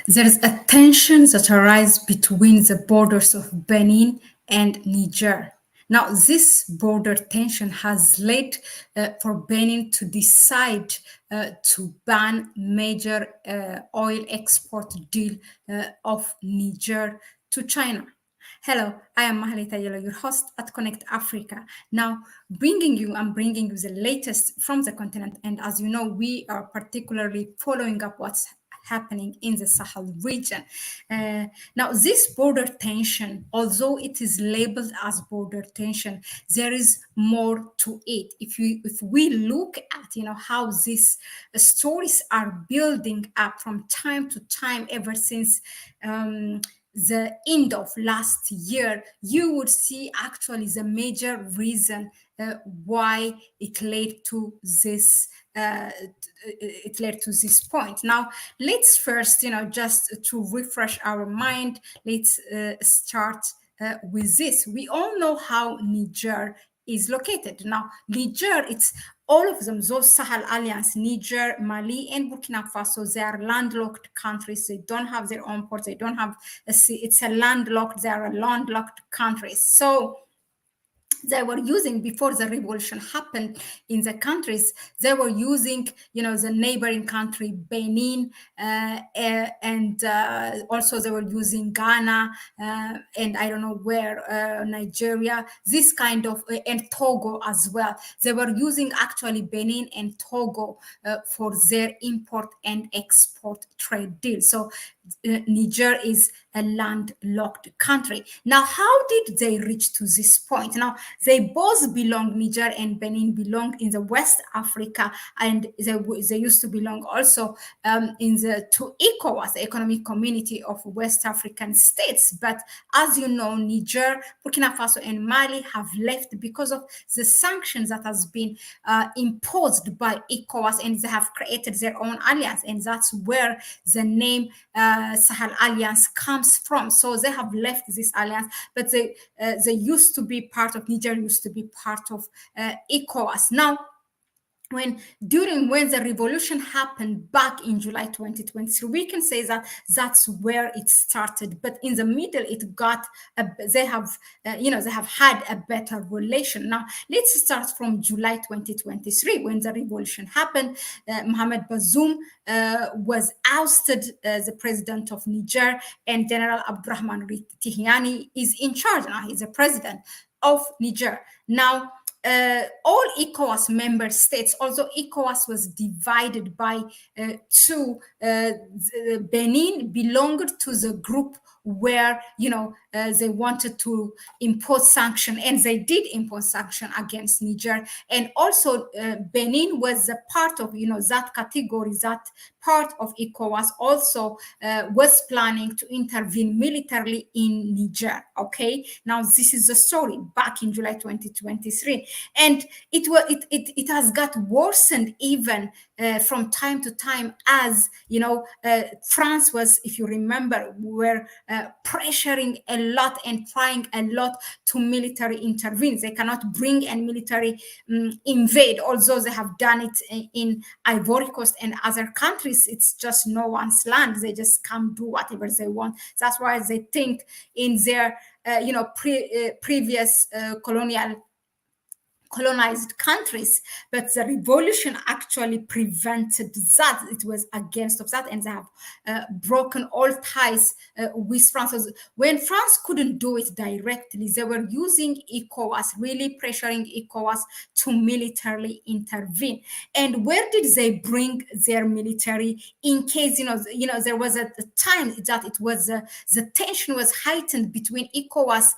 There is a tension that arises between the borders of Benin and Niger. Now, this border tension has led for Benin to decide to ban major oil export deal of Niger to China. Hello, I am Mahlet, Ayele, your host at Connect Africa. Now, I'm bringing you the latest from the continent. And as you know, we are particularly following up what's happening in the Sahel region. Now, this border tension, although it is labeled as border tension, there is more to it. If we look at how these stories are building up from time to time ever since. The end of last year, you would see actually the major reason why it led to this point. Now, let's first, just to refresh our mind, let's start with this. We all know how Niger is located. Now, Niger, it's all of them, those Sahel Alliance, Niger, Mali, and Burkina Faso, they are landlocked countries. They don't have their own ports. They don't have a sea. It's a landlocked, they are a landlocked countries. So they were using, before the revolution happened in the countries, they were using the neighboring country Benin, and also they were using Ghana, and I don't know where, Nigeria, this kind of, and Togo as well. They were using actually Benin and Togo for their import and export trade deal. So Niger is a landlocked country. Now, how did they reach to this point? Now, they both belong, Niger and Benin belong in the West Africa, and they used to belong also to ECOWAS, the Economic Community of West African States. But as you know, Niger, Burkina Faso, and Mali have left because of the sanctions that has been imposed by ECOWAS, and they have created their own alliance, and that's where the name Sahel Alliance comes from. So they have left this alliance, but they used to be part of, Niger used to be part of ECOWAS. Now, when the revolution happened back in July 2023, we can say that that's where it started. But in the middle, they have had a better relation. Now, let's start from July 2023, when the revolution happened. Mohamed Bazoum was ousted as the president of Niger, and General Abdurrahman Tihiani is in charge now. He's the president of Niger. Now, all ECOWAS member states, although ECOWAS was divided by two, Benin belonged to the group where they wanted to impose sanction, and they did impose sanction against Niger. And also Benin was a part of that category, that part of ECOWAS also was planning to intervene militarily in Niger. Okay, now this is the story back in July 2023, and it has got worsened even from time to time, as France was, if you remember, were pressuring a lot and trying a lot to military intervene. They cannot bring a military invade, although they have done it in Ivory Coast and other countries. It's just no one's land. They just can't do whatever they want. That's why they think in their previous colonized countries, but the revolution actually prevented that. It was against of that, and they have broken all ties with France. When France couldn't do it directly, they were using ECOWAS, really pressuring ECOWAS to militarily intervene. And where did they bring their military in case there was a time that it was the tension was heightened between ECOWAS,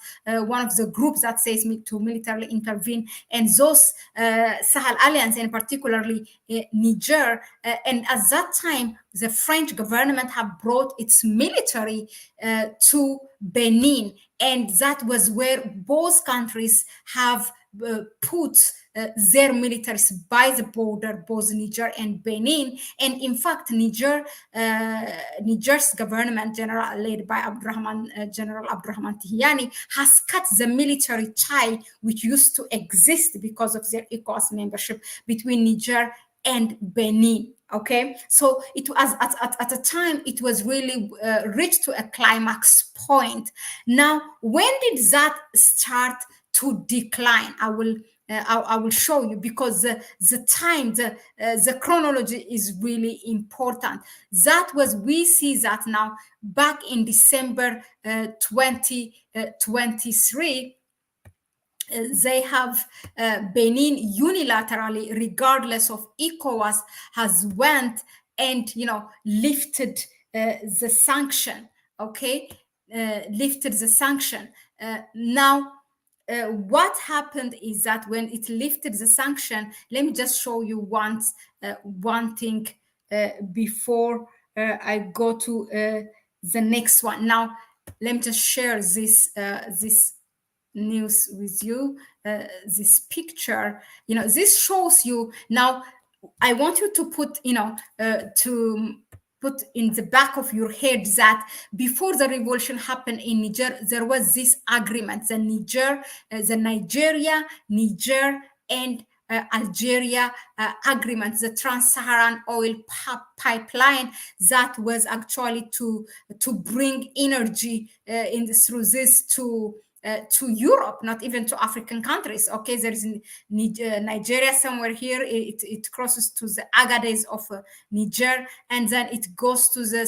one of the groups that says to militarily intervene, and those Sahel Alliance, and particularly Niger. And at that time, the French government have brought its military to Benin. And that was where both countries have put their militaries by the border, both Niger and Benin. And in fact, Niger's government, led by General Abdurrahman Tihiani, has cut the military tie which used to exist because of their ECOWAS membership between Niger and Benin. Okay, so it was at a time it was really reached to a climax point. Now, when did that start to decline? I will show you, because the time, the chronology is really important. That was, we see that now back in December 2023, they have Benin unilaterally, regardless of ECOWAS, has went and lifted the sanction. Okay, lifted the sanction. Now, what happened is that when it lifted the sanction, let me just show you one thing before I go to the next one. Now, let me just share this news with you. This picture, this shows you. Now, I want you to put, to put in the back of your head that before the revolution happened in Niger, there was this agreement, the Niger and Algeria agreement, the trans-Saharan oil pipeline, that was actually to bring energy through this to Europe, not even to African countries. Okay, there is Nigeria somewhere here. It crosses to the Agadez of Niger, and then it goes to the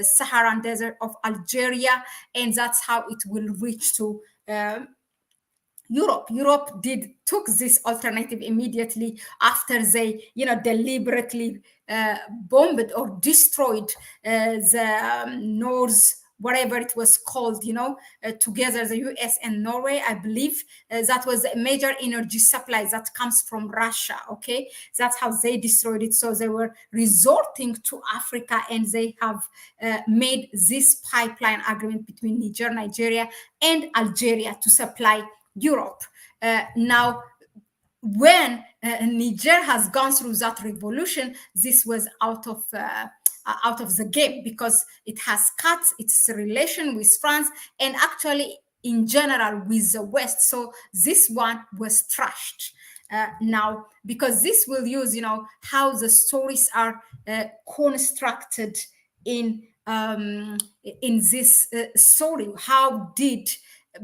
Saharan desert of Algeria, and that's how it will reach to Europe. Europe took this alternative immediately after they, deliberately bombed or destroyed the North, whatever it was called, together, the US and Norway, I believe. That was a major energy supply that comes from Russia. Okay, that's how they destroyed it. So they were resorting to Africa, and they have made this pipeline agreement between Nigeria, and Algeria to supply Europe. Now, when Niger has gone through that revolution, this was out of the game, because it has cut its relation with France, and actually in general with the West. So this one was trashed. Now, because this will use, how the stories are constructed in this story. How did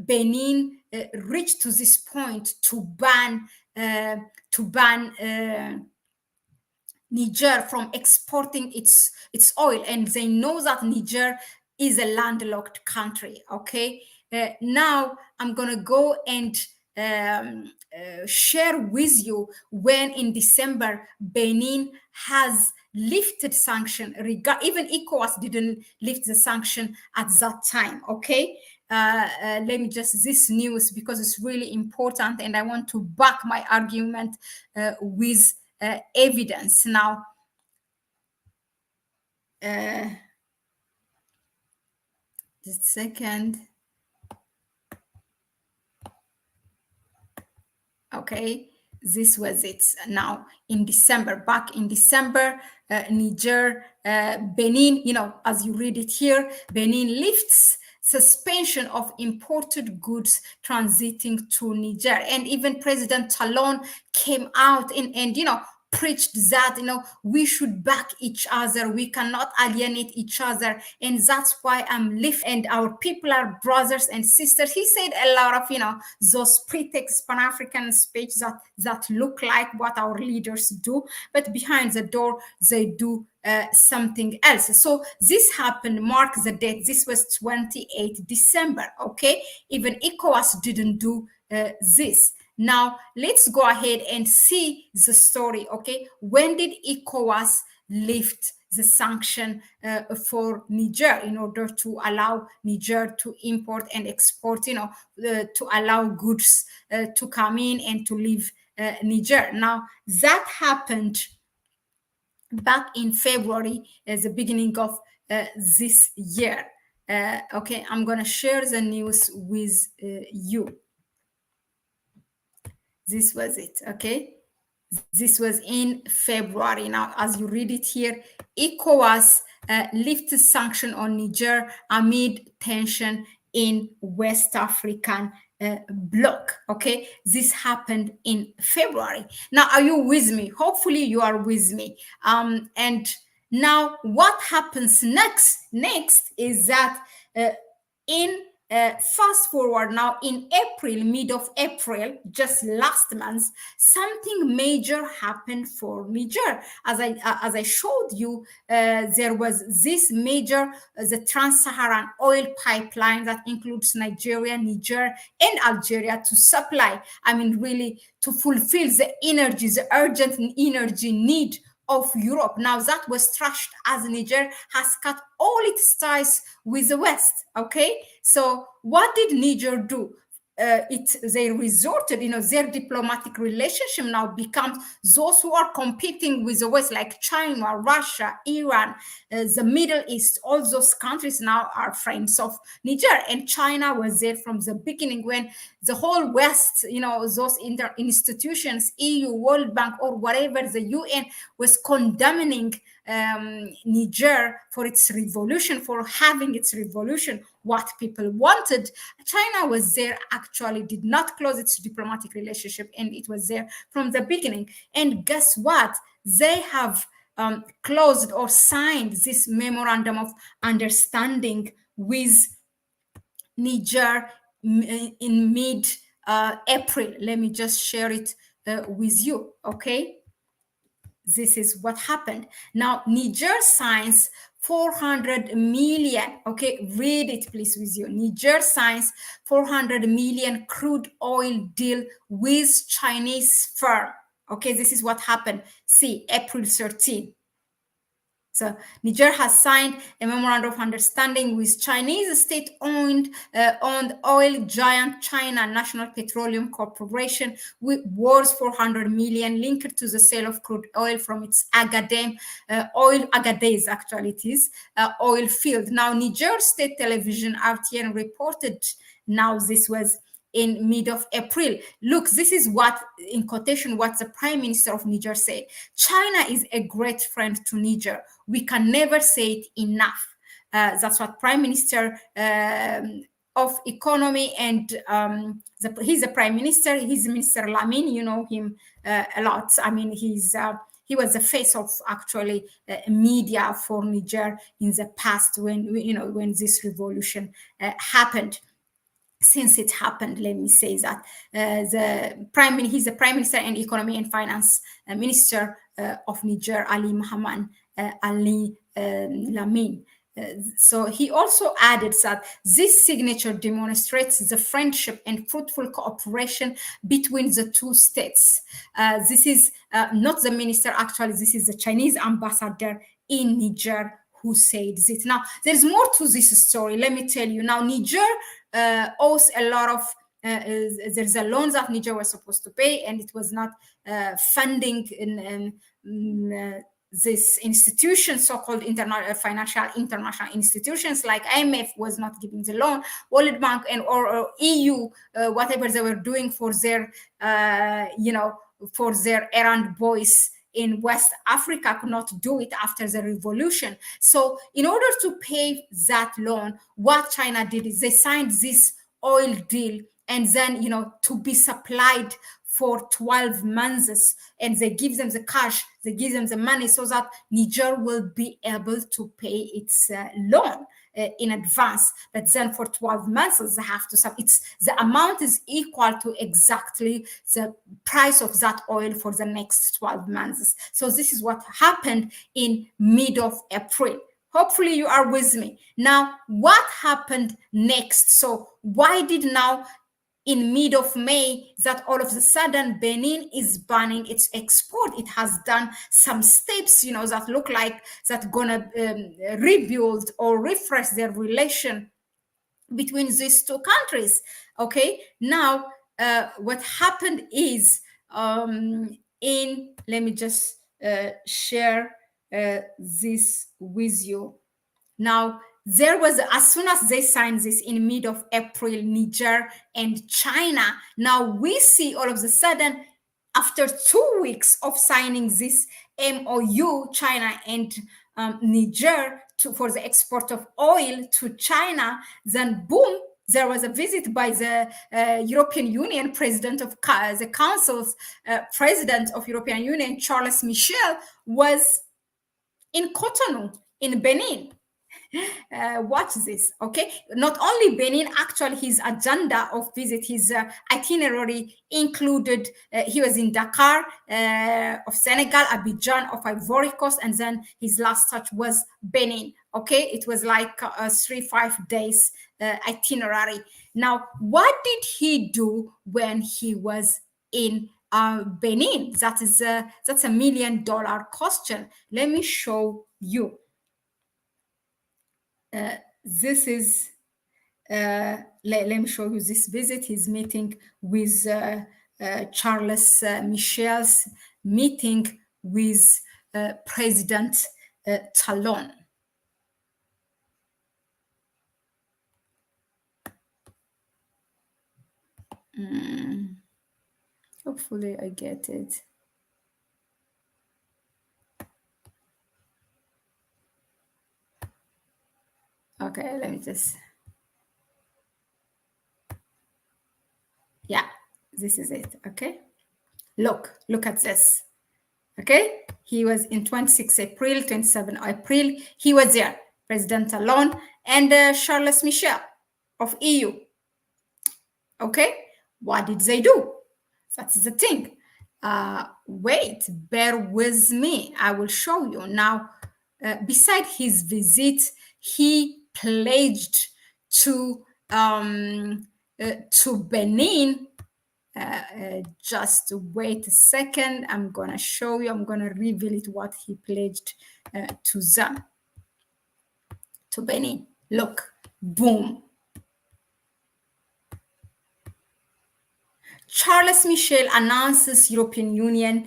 Benin reached to this point to ban Niger from exporting its oil, and they know that Niger is a landlocked country. Okay, now I'm gonna go and share with you when in December Benin has lifted sanction. Even ECOWAS didn't lift the sanction at that time. Okay, let me just this news, because it's really important, and I want to back my argument with evidence. Now, just a second. Okay, this was it. Now, back in December, Niger, Benin, as you read it here, Benin lifts suspension of imported goods transiting to Niger. And even President Talon came out and preached that we should back each other, we cannot alienate each other, and that's why I'm lift, and our people are brothers and sisters. He said a lot of those pretext Pan-African speech that look like what our leaders do, but behind the door they do something else. So this happened, mark the date, this was 28 December. Okay, even ECOWAS didn't do this. Now, let's go ahead and see the story. Okay, when did ECOWAS lift the sanction for Niger in order to allow Niger to import and export, to allow goods to come in and to leave Niger? Now, that happened back in February, at the beginning of this year. Okay, I'm going to share the news with you. This was it. Okay, this was in February. Now, as you read it here, ECOWAS lifted sanction on Niger amid tension in West African bloc. Okay, this happened in February. Now, are you with me? Hopefully, you are with me. And now, what happens next is that in fast forward now in April, mid of April, just last month, something major happened for Niger. As I showed you, there was this major the Trans-Saharan oil pipeline that includes Nigeria, Niger, and Algeria to supply. I mean, really to fulfill the urgent energy need of Europe. Now that was trashed as Niger has cut all its ties with the West. Okay, so what did Niger do? They resorted, their diplomatic relationship now becomes those who are competing with the West, like China, Russia, Iran, the Middle East. All those countries now are friends of Niger, and China was there from the beginning when the whole West, those institutions, EU, World Bank, or whatever, the UN was condemning Niger for its revolution, for having its revolution, what people wanted. China was there, actually did not close its diplomatic relationship, and it was there from the beginning. And guess what? They have closed or signed this memorandum of understanding with Niger in mid April. Let me just share it with you, okay? This is what happened. Now, Niger signs 400 million. Okay, read it please with you. Niger signs 400 million crude oil deal with Chinese firm. Okay, this is what happened. See, April 13. So Niger has signed a memorandum of understanding with Chinese state-owned oil giant China National Petroleum Corporation, worth 400 million, linked to the sale of crude oil from its Agadez, actually it is, oil field. Now, Niger State Television, RTN, reported now this was in mid of April. Look, this is what, in quotation, what the Prime Minister of Niger said. China is a great friend to Niger. We can never say it enough. That's what Prime Minister of Economy and he's the Prime Minister. He's Minister Lamine. You know him a lot. I mean, he was the face of actually media for Niger in the past when this revolution happened. Since it happened, let me say that he's the Prime Minister and Economy and Finance Minister of Niger, Ali Mohamed Ali Lamine. So he also added that this signature demonstrates the friendship and fruitful cooperation between the two states. This is not the minister, actually, this is the Chinese ambassador in Niger who said this. Now, there's more to this story. Let me tell you. Now, Niger owes a lot of, there's a loan that Niger was supposed to pay, and it was not funding in this institution, so-called financial international institutions like IMF was not giving the loan, World Bank and or EU, whatever they were doing for their, for their errand boys in West Africa could not do it after the revolution. So in order to pay that loan, what China did is they signed this oil deal, and then, to be supplied for 12 months, and they give them the cash, they give them the money so that Niger will be able to pay its loan in advance. But then for 12 months, they have to the amount is equal to exactly the price of that oil for the next 12 months. So this is what happened in mid of April. Hopefully you are with me. Now, what happened next? So why did now in mid of May that all of a sudden Benin is banning its export? It has done some steps, that look like that gonna rebuild or refresh their relation between these two countries. Okay, now what happened is let me just share this with you. Now, there was, as soon as they signed this in mid of April, Niger and China, now we see all of a sudden, after 2 weeks of signing this MOU, China and Niger for the export of oil to China, then boom, there was a visit by the European Union president of the Council's president of European Union, Charles Michel, was in Cotonou, in Benin. Watch this, okay? Not only Benin, actually, his agenda of visit, his itinerary included, he was in Dakar of Senegal, Abidjan of Ivory Coast, and then his last touch was Benin, okay? It was like a 3-5 days itinerary. Now, what did he do when he was in Benin? That's a $1 million question. Let me show you. This is, let me show you this visit. His meeting with Charles Michel's meeting with President Talon. Hopefully I get it. Okay, let me just, yeah, this is it, okay? Look at this, okay? He was in 26 April, 27 April, he was there, President Talon and Charles Michel of EU, okay? What did they do? That's the thing. Wait, bear with me. I will show you. Now, beside his visit, he pledged to Benin. Just wait a second. I'm going to show you. I'm going to reveal it what he pledged to them. To Benin. Look, boom. Charles Michel announces European Union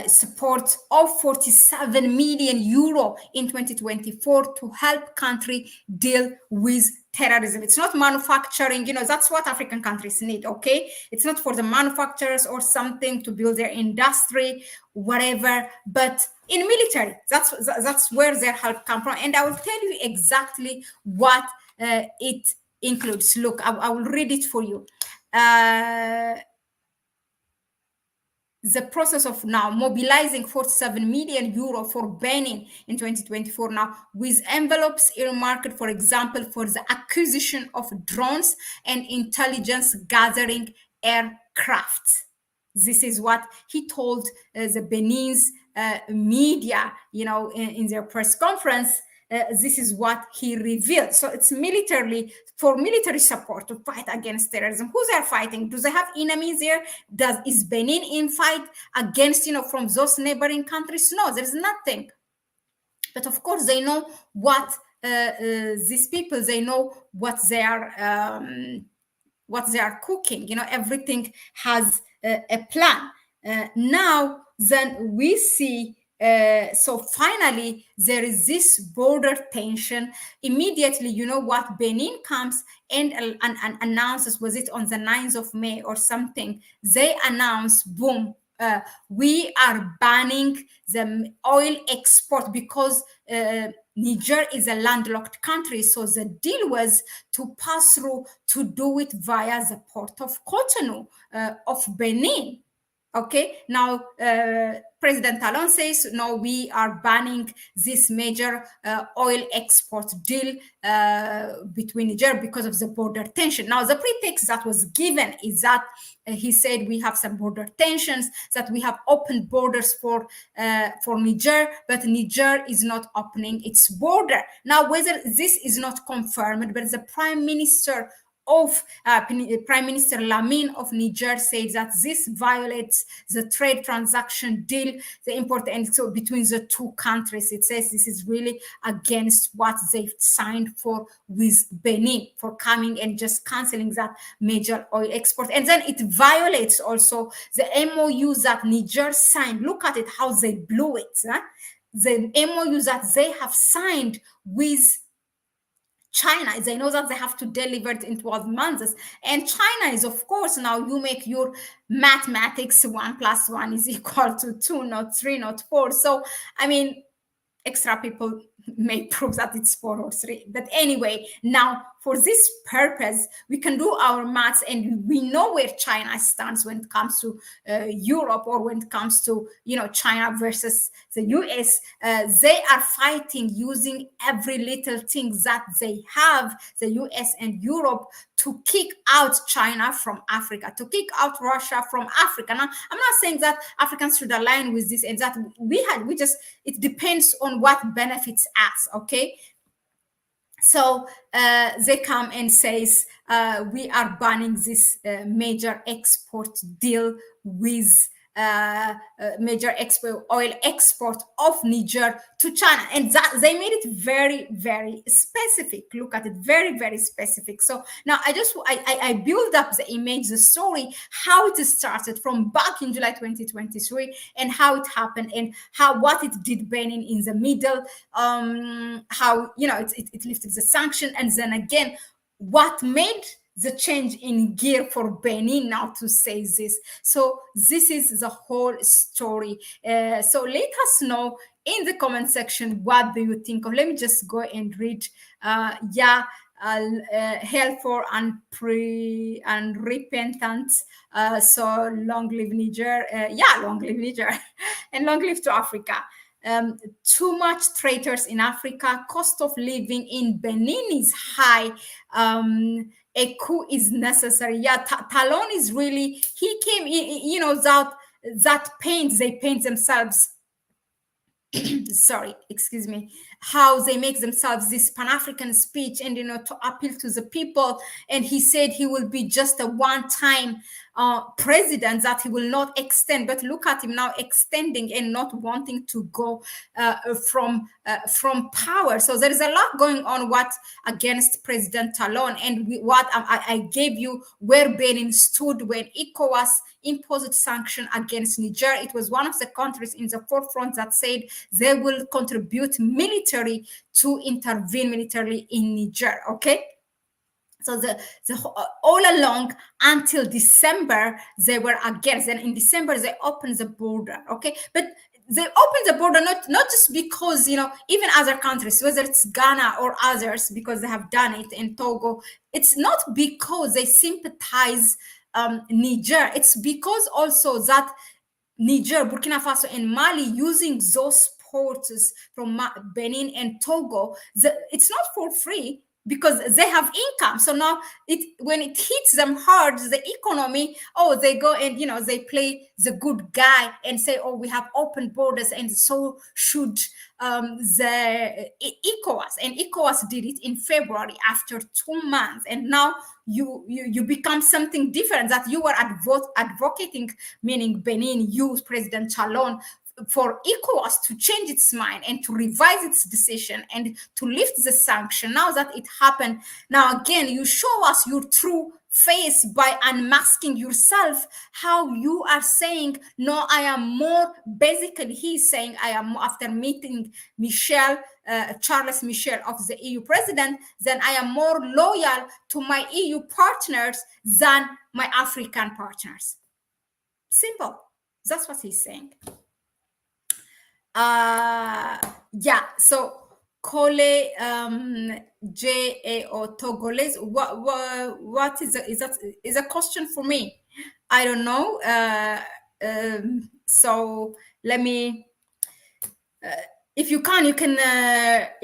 support of 47 million euro in 2024 to help country deal with terrorism. It's not manufacturing, that's what African countries need, okay? It's not for the manufacturers or something to build their industry, whatever, but in military, that's where their help comes from. And I will tell you exactly what it includes. Look, I will read it for you. The process of now mobilizing 47 million euro for Benin in 2024 now, with envelopes earmarked, for example, for the acquisition of drones and intelligence gathering aircraft. This is what he told the Benin's media, in their press conference. This is what he revealed. So it's for military support to fight against terrorism. Who they are fighting? Do they have enemies there? Is Benin in fight against, from those neighboring countries? No, there's nothing. But of course, they know what these people, they know what they are cooking. Everything has a plan. Now, then we see. So finally, there is this border tension. Immediately, what, Benin comes and announces, was it on the 9th of May or something? They announce, boom, we are banning the oil export because Niger is a landlocked country. So the deal was to pass through, to do it via the port of Cotonou of Benin. Okay, now President Talon says, no, we are banning this major oil export deal between Niger because of the border tension. Now, the pretext that was given is that he said we have some border tensions, that we have opened borders for Niger, but Niger is not opening its border. Now, whether this is not confirmed, but the Prime Minister of Prime Minister Lamine of Niger said that this violates the trade transaction deal, the import and so between the two countries. It says this is really against what they've signed for with Benin, for coming and just canceling that major oil export. And then it violates also the MOU that Niger signed. Look at it, how they blew it. The MOU that they have signed with China. They know that they have to deliver it in 12 months. And China is, of course, now you make your mathematics, 1 + 1 is equal to 2, not 3, not 4. So, I mean, extra people may prove that it's 4 or 3. But anyway, now for this purpose, we can do our maths and we know where China stands when it comes to Europe, or when it comes to, China versus the US. They are fighting using every little thing that they have, the US and Europe, to kick out China from Africa, to kick out Russia from Africa. Now, I'm not saying that Africans should align with this and that. It depends on what benefits us, okay? So they come and says, we are banning this major export deal with major oil export of Niger to China, and that they made it very, very specific. Look at it, very, very specific. So now I build up the image, the story, how it started from back in July 2023, and how it happened, and what it did Benin in the middle, how it lifted the sanction, and then again what made the change in gear for Benin now to say this. So this is the whole story. So let us know in the comment section, what do you think of? Let me just go and read. Hell for unrepentant. So long live Niger. Long live Niger. And long live to Africa. Too much traitors in Africa. Cost of living in Benin is high. A coup is necessary. Talon is really, he came in, that they paint themselves. Sorry, excuse me, how they make themselves this Pan-African speech and, to appeal to the people. And he said he will be just a one-time president, that he will not extend. But look at him now extending and not wanting to go from power. So there is a lot going on against President Talon. And I gave you where Benin stood when ECOWAS imposed sanction against Niger. It was one of the countries in the forefront that said they will contribute military to intervene militarily in Niger. Okay. So all along until December, they were against. And in December, they opened the border. Okay. But they opened the border not just because, even other countries, whether it's Ghana or others, because they have done it, in Togo, it's not because they sympathize Niger. It's because also that Niger, Burkina Faso, and Mali, using those ports from Benin and Togo, it's not for free, because they have income. So now when it hits them hard, the economy, they go and, they play the good guy and say, we have open borders, and so should the ECOWAS. And ECOWAS did it in February after 2 months. And now you become something different that you were advocating, meaning Benin, you, President Talon, for ECOWAS to change its mind and to revise its decision and to lift the sanction. Now that it happened, now again, you show us your true face by unmasking yourself, how you are saying, no, I am more, basically he's saying, I am, after meeting Charles Michel of the EU president, then I am more loyal to my EU partners than my African partners. Simple. That's what he's saying. So Kole J.A.O. Togolese, what is a question for me? I don't know. So let me, if you can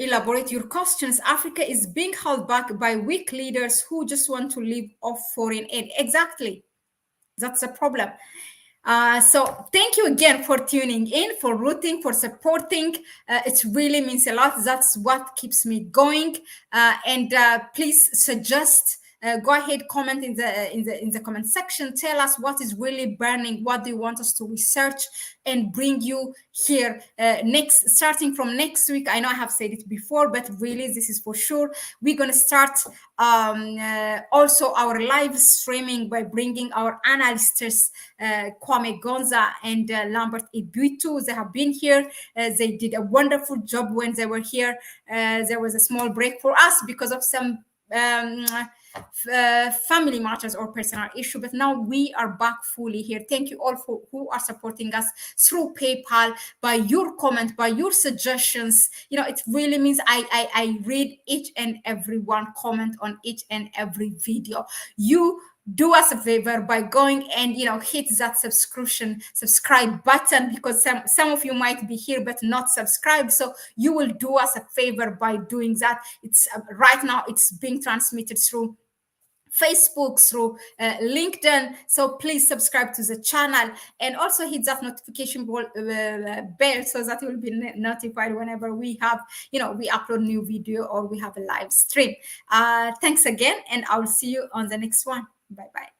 elaborate your questions. Africa is being held back by weak leaders who just want to live off foreign aid. Exactly. That's a problem. So thank you again for tuning in, for rooting, for supporting. It really means a lot. That's what keeps me going. And please suggest. Go ahead, comment in the comment section. Tell us what is really burning. What do you want us to research and bring you here starting from next week? I know I have said it before, but really this is for sure. We're going to start also our live streaming by bringing our analysts, Kwame Gonza and Lambert Ibitu. They have been here. They did a wonderful job when they were here. There was a small break for us because of some family matters or personal issue, but now we are back fully here. Thank you all for who are supporting us through PayPal, by your comment, by your suggestions. It really means I read each and every one comment on each and every video. You do us a favor by going and hit that subscribe button, because some of you might be here but not subscribed. So you will do us a favor by doing that. It's right now it's being transmitted through Facebook, through LinkedIn. So please subscribe to the channel, and also hit that notification bell so that you will be notified whenever we have, we upload new video or we have a live stream. Thanks again, and I'll see you on the next one. Bye bye.